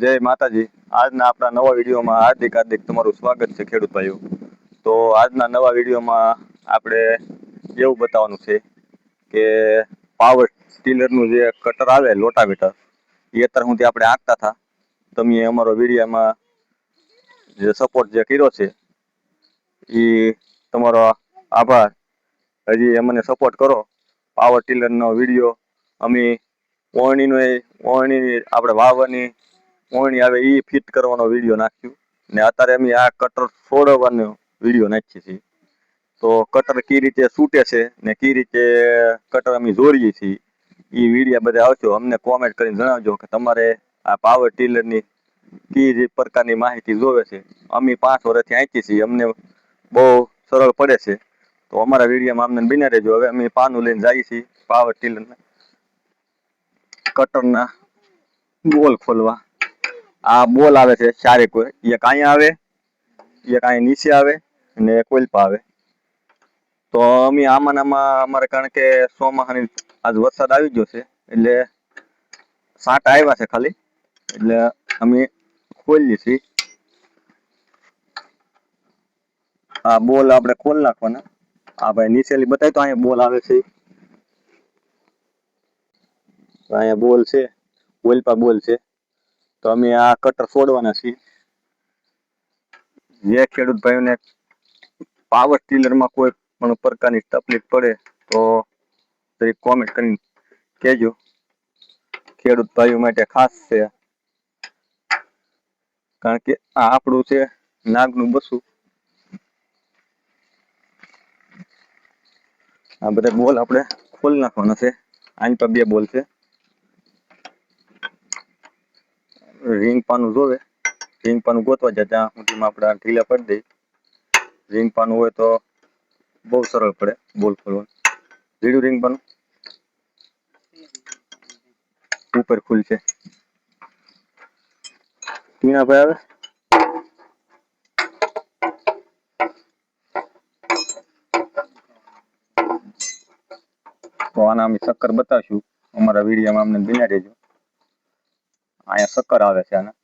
જય માતાજી. આજના આપણા નવા વિડીયોમાં હાર્દિક હાર્દિક તમારું સ્વાગત છે ખેડૂત ભાઈઓ. તો આજના નવા વિડીયોમાં આપણે એવું બતાવવાનું છે કે પાવર ટીલરનું જે કટર આવે લોટાવેટર એ અત્યાર સુધી આપણે આંકતા હતા. તમે અમારો વિડીયોમાં જે સપોર્ટ જે કર્યો છે એ તમારો આભાર. હજી અમને સપોર્ટ કરો. પાવર ટીલરનો વિડીયો અમે ઓળણી આપણે વાવવાની ઓળણી આવે એ ફિટ કરવાનો વિડીયો નાખ્યું ને અત્યારે અમે આ કટર છોડવાનો વિડીયો નાખીએ છીએ. તો કટર કઈ રીતે છૂટે છે ને કઈ રીતે કટર અમે જોડીએ છીએ એ વિડીયા બધા આવશો. અમને કોમેન્ટ કરીને જણાવજો કે તમારે આ પાવર ટીલરની કઈ પ્રકારની માહિતી જોવે છે. અમે 5 વર્ષથી આંકીએ છીએ, અમને બહુ સરળ પડે છે. તો અમારા વિડીયોમાં અમને બિના રહેજો. હવે અમે પાનું લઈને જઈએ છીએ પાવર ટીલરના કટરના બોલ ખોલવા. આ બોલ આવે છે ચારે કોઈ, એક અહીંયા આવે, એક અહીંયા નીચે આવે અને એક ઓલપા આવે. તો અમે આમાં અમારે કારણ કે ચોમાસાની આજ વરસાદ આવી ગયો છે એટલે સાંટા આવ્યા છે ખાલી, એટલે અમે ખોલીએ છીએ. આ બોલ આપણે ખોલ નાખવાના. આ ભાઈ નીચેલી બતાવી તો અહીંયા બોલ આવે છે. અહીંયા બોલ છે, ઓલપા બોલ છે. તો અમે આ કટર છોડવાના છીએ. જે ખેડૂત ભાઈઓને પાવર ટીલરમાં કોઈ પણ પ્રકારની તકલીફ પડે તો કોમેન્ટ કરીને કહેજો. ખેડૂત ભાઈઓ માટે ખાસ છે, કારણ કે આ આપણું છે નાગનું બસું. આ બધા બોલ આપણે ખોલી નાખવાના છે. આની પર 2 બોલ છે. રિંગ પાનું જોવે, રિંગ પાનું ગોતવા જાય ત્યાં સુધીમાં આપણે ઢીલા કરી દઈએ. રિંગ પાનું હોય તો બહુ સરળ પડે બોલ ખોલવાનું. રીડું રિંગ પાનું ઉપર ખુલશે. ટીના ભાઈ આવે તો આના અમે ચક્કર બતાવશું અમારા વિડીયોમાં. અમને બિના રહેજો. અહીંયા ચક્કર આવે છે આના.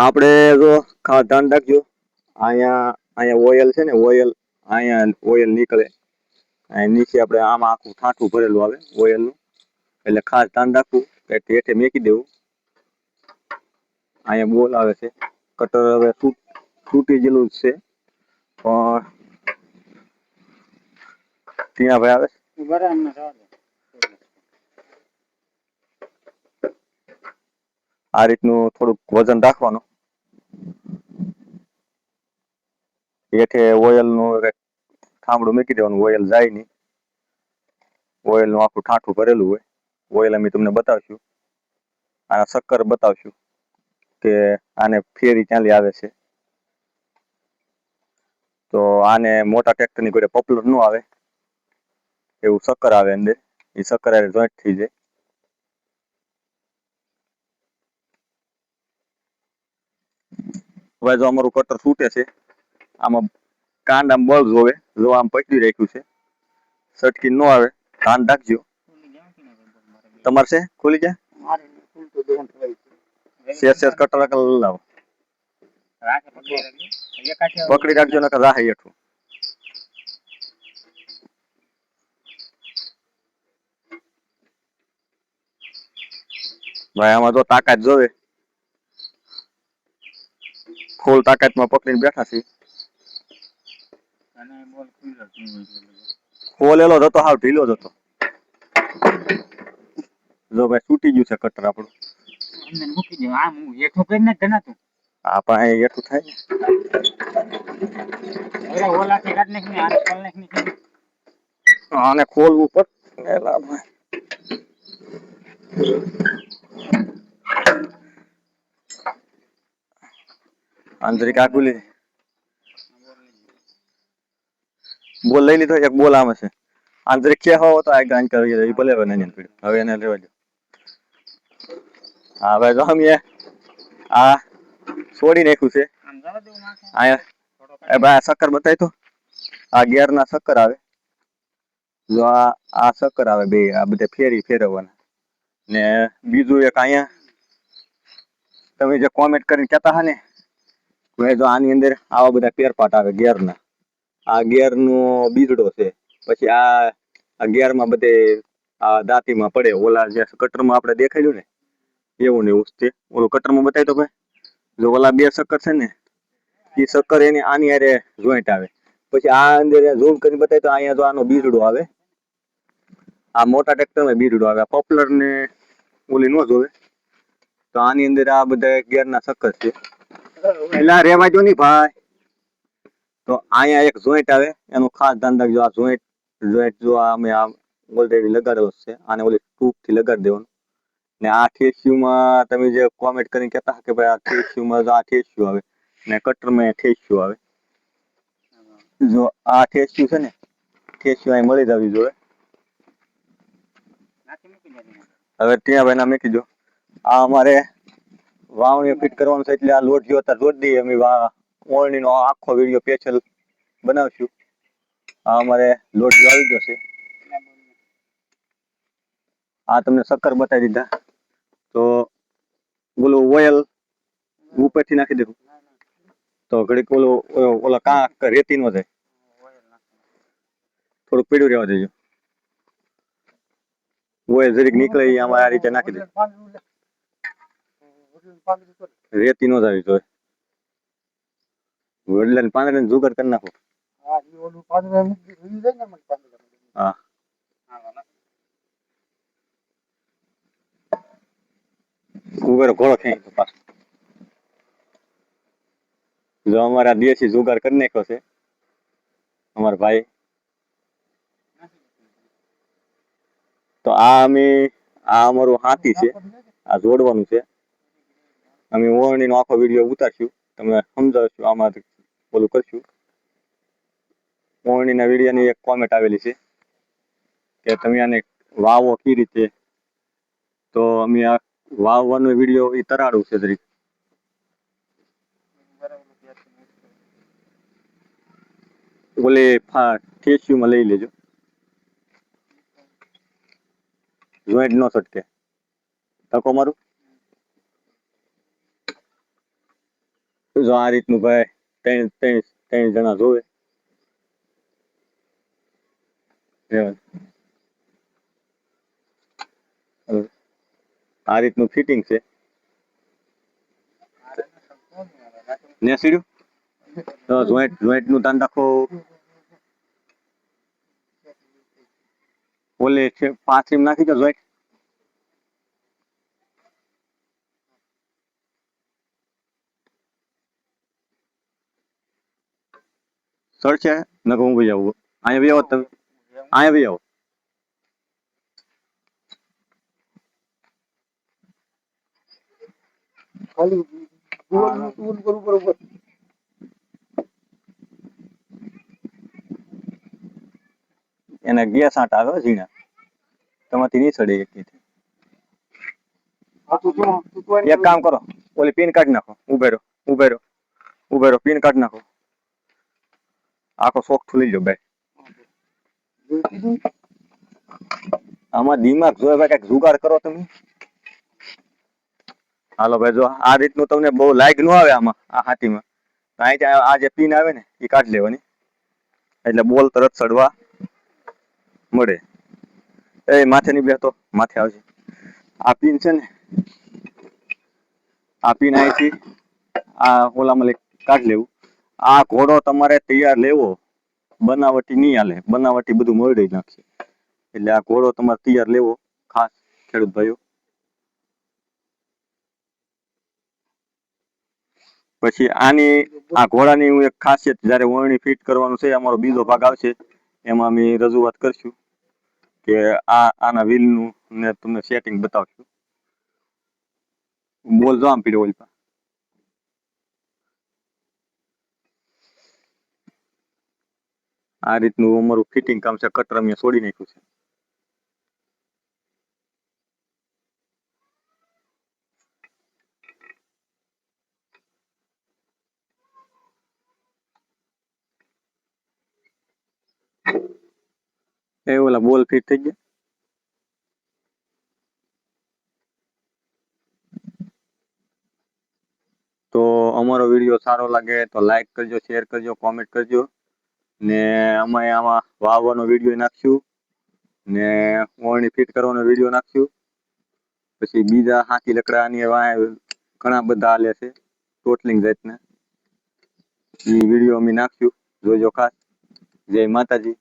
આપણે જો ખાસ ધ્યાન રાખજો. અહીંયા ઓઇલ છે ને, ઓઇલ અહીંયા ઓઇલ નીકળે. અહીં નીચે આપણે આમાં આખું ઠાઠું ભરેલું આવે ઓઇલનું, એટલે ખાસ ધ્યાન રાખવું કે હેઠે મેકી દેવું. અહીંયા બોલ આવે છે. કટર હવે તૂટી ગયેલું છે પણ ટીના ભાઈ આવે. આ રીતનું થોડુંક વજન રાખવાનું. હેઠે ઓઇલનું થાંભળું મૂકી દેવાનું, ઓઇલ જાય નહીં. ઓઇલનું આખું ઠાઠું ભરેલું હોય. ઓઇલ અમે તમને બતાવશું. આના ચક્કર બતાવશું કે આને ફેરી ક્યાંથી આવે છે. તો આને મોટા ટ્રેક્ટરની કોઈ પોપ્યુલર ન આવે એવું ચક્કર આવે અંદર. એ ચક્કર આવે જોઈન્ટ થઈ જાય. હવે જો અમારું કટર છૂટે છે, આમાં કાંડામાં બળ જોવે. જો આમ પકડી રાખ્યું છે, સટકી ન આવે, ધ્યાન રાખજો. તમારે છે ખુલી જાય શેર કટર લાવો, પકડી રાખજો ને રાહે હેઠું. ભાઈ આમાં તો તાકાત જોવે. ફૂલ તાકાતમાં પકડીને બેઠા છીએ. ખોલેલો જ હતો, હાવ ઢીલો જ હતો. જો ભાઈ તૂટી ગયું છે કટર આપણું. હા પણ હેઠું થાય આને ખોલવું પડે. આંતરિક આકુલી બોલ લઈ લીધો. એક બોલ આમે છે. આંતરિક ક્યાં હોવો તો આ ગાન કરી ભલે હવે એને લેવા દો. હા ભાઈ જો અમે આ છોડી નાખ્યું છે. અહીંયા ભાઈ ચક્કર બતાવી તો આ ગિયરના શક્કર આવે, જો આ શક્કર આવે બે, આ બધા ફેરવવાના. ને બીજું એક અહીંયા તમે જે કોમેન્ટ કરીને કહેતા હા ને, જો આની અંદર આવા બધા ફેરફાટ આવે ગિયરના. આ ગિયરનો બીજડો છે. પછી આ ગિયરમાં બધે આ દાંતીમાં પડે, ઓલા જે કટરમાં આપણે દેખાડ્યું ને એવું ને એવું છે. ઓલું કટરમાં બતાવી તો ભાઈ, જો ઓલા બે શક્કર છે ને, એ શક્કર એની આની હારે જોઈન્ટ આવે. પછી આ અંદર ઝૂમ કરીને બતાવી તો અહીંયા જો આનો બીજડો આવે, આ મોટા ટ્રેક્ટરમાં બીજડો આવે. પોપ્યુલર ને ઓલી નો જોવે, તો આની અંદર આ બધા ગિયરના શક્કર છે. એટલે રેવા જો નહીં ભાઈ. તો અહીંયા એક જોઈન્ટ આવે, એનું ખાસ ધ્યાન રાખજો. આ જોઈન્ટ જો અમે આ ઓલરેડી લગાડેલો છે, આને ઓલી ટ્યુબથી લગાડી દેવાનું. ને આ ઠેસ્યુમાં તમે જે કોમેન્ટ કરીને કહેતા કે ભાઈ આ ઠેસ્યુમાં આ ઠેસ્યુ આવે ને કટરમાં ઠેસ્યુ આવે. જો આ ઠેસ્યુ છે ને, ઠેસ્યુ અહીં મળી જવી જોઈએ. હવે ત્યાં ભાઈ ના મૂકી દો. આ અમારે વાવણી ફિટ કરવાનું છે, એટલે આ લોટ જો અત્યારે જોડી દઈએ અમે. ઓળણીનો આખો વિડીયો સ્પેશિયલ બનાવશું. આ અમારે લોટ જો આવી જશે. આ તમને શક્કર બતાવી દીધા. તો બોલો ઓઇલ ઉપરથી નાખી દેવું, તો ઘડીક ઓલા કાં રેતી નો જાય, થોડુંક પીડું રહેવા દેજો. ઓઇલ જરીક નીકળે એ આમાં આ રીતે નાખી દે, રેતી નો જાવી જોઈએ. વડલા પાંદડા જુગાડ કરી નાખો. હા, ઉભેરો ઘોડો ખેંચી પાછો. જો અમારા દેશી જુગાડ કરી નાખ્યો છે અમારા ભાઈ. તો આ અમારું હાથી છે, આ જોડવાનું છે. અમે ઓળણીનો આખો વિડીયો ઉતારશું, તમે સમજાવશું, આમાં ઓલું કરશું. ઓળણીના વિડીયોની એક કોમેન્ટ આવેલી છે કે તમે આને વાવો કઈ રીતે, તો અમે આ વાવવાનો વિડીયો એ તરાડું છે જરીક. ઓલે ઠેસ્યુમાં લઈ લેજો, જોઈન્ટ નો છટકે. તકો મારું જો આ રીતનું ભાઈ ત્રણ જણા જોવે. આ રીતનું ફિટિંગ છે. ને સીડ્યું તો જોઈન્ટ નું ધ્યાન રાખો. ઓલે છે પાથરીમ નાખી દો જોઈન્ટ. સર છે નકો હું ભાઈ આવું અહીંયા બી આવો તમે, અહીંયા બી આવો. એના ગેસ આટા આવે ઝીણા, તમારી નહીં સડે એક. એક કામ કરો, ઓલી પિન કાઢી નાખો. ઉભેરો પિન કાઢી નાખો. આખો શોખ લઈ લો ભાઈ. આમાં દિમાગ જોયે ભાઈ, કઈક જુગાડ કરો તમે. હાલો ભાઈ, જો આ રીતનું તમને બહુ લાઈક ન આવે આમાં, આ હાથીમાં, અહીં આ જે પિન આવે ને એ કાઢી લેવાની, એટલે બોલ તરત ચડવા મળે. એ માથે નહીં બેસતો, માથે આવશે. આ પિન છે ને, આ પિન અહીંથી આ ઓલામાં કાઢી લેવું. આ ઘોડો તમારે તૈયાર લેવો, બનાવટી નહીં હાલે, બનાવટી બધું મળી નાખશે. એટલે આ ઘોડો તમારે તૈયાર લેવો ખાસ ખેડૂત ભાઈઓ. પછી આ ઘોડાની હું એક ખાસિયત, જયારે વરણી ફિટ કરવાનું છે, અમારો બીજો ભાગ આવશે, એમાં અમે રજૂઆત કરશું કે આના વ્હીલનું ને તમને સેટિંગ બતાવશું. બોલજો આમ પીડો ઓલી. આ રીતનું અમારું ફિટિંગ કામ છે. કટર અમે છોડી નાખ્યું છે. એ ઓલા બોલ ફિટ થઈ ગયા. તો અમારો વિડીયો સારો લાગે તો લાઈક કરજો, શેર કરજો, કોમેન્ટ કરજો. ને અમે આમાં વાવવાનો વિડીયો નાખશું ને ઓળણી ફિટ કરવાનો વિડીયો નાખશું. પછી બીજા હાથી લકડાની ઘણા બધા આલે છે ટોટલિંગ જાતના. એ વિડીયો અમે નાખશું, જોજો ખાસ. જય માતાજી.